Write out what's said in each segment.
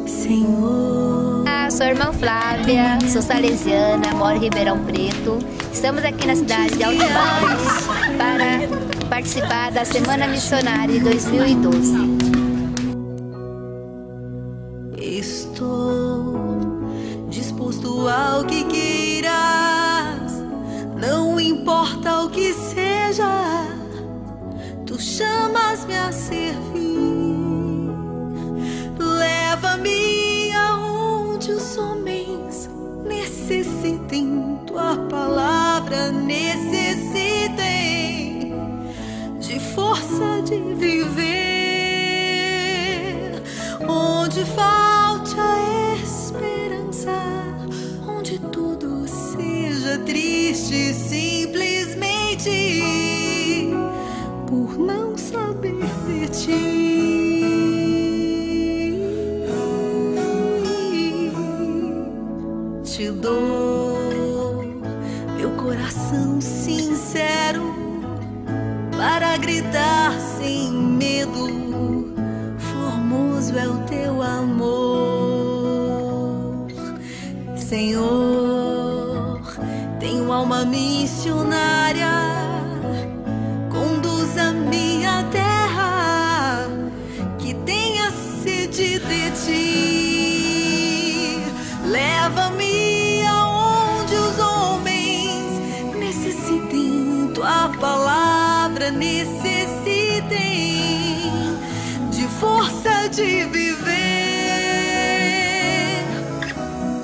Senhor. Sou a irmã Flávia, sou salesiana, moro em Ribeirão Preto. Estamos aqui na cidade de Alto Barros para participar da Semana Missionária de 2012. Estou disposto ao que queiras, não importa o que seja, tu chamas-me a servir. Leva-me aonde os homens necessitem, tua palavra necessitem de força de viver, onde falte a esperança, onde tudo seja triste simplesmente por não saber de ti. Te dou meu coração sincero para gritar sem medo, formoso é o teu amor. Senhor, tenho alma missionária, conduz-me à terra que tenha sede de ti. Leva-me aonde os homens necessitem, tua palavra necessitem de força de viver,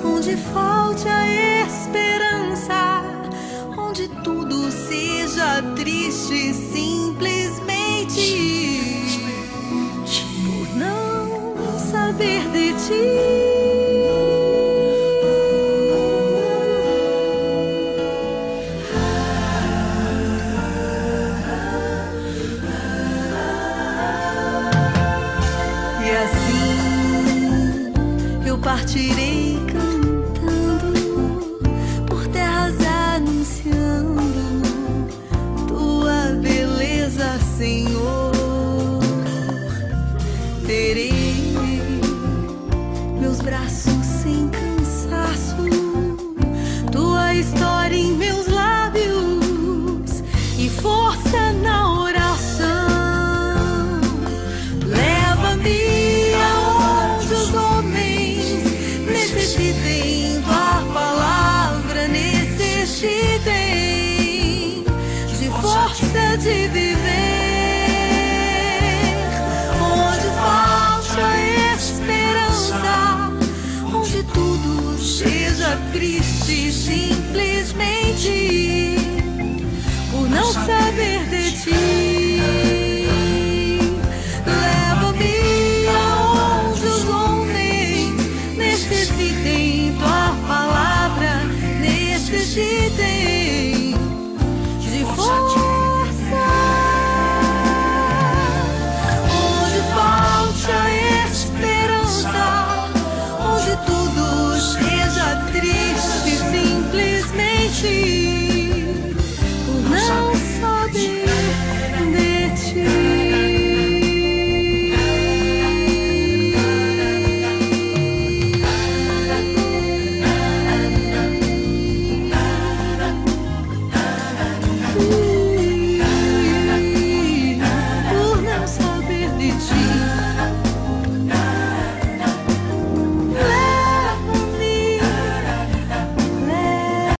onde falte a esperança, onde tudo seja triste simplesmente por não saber de ti. Partirei cantando por terras anunciando tua beleza, Senhor. Terei meus braços sem cansaço, tua história em meus lábios e força na oração. Leva-me aonde os homens necessitem, tua palavra necessitem de força de viver, onde falte a esperança, onde tudo seja triste simplesmente por não saber de ti.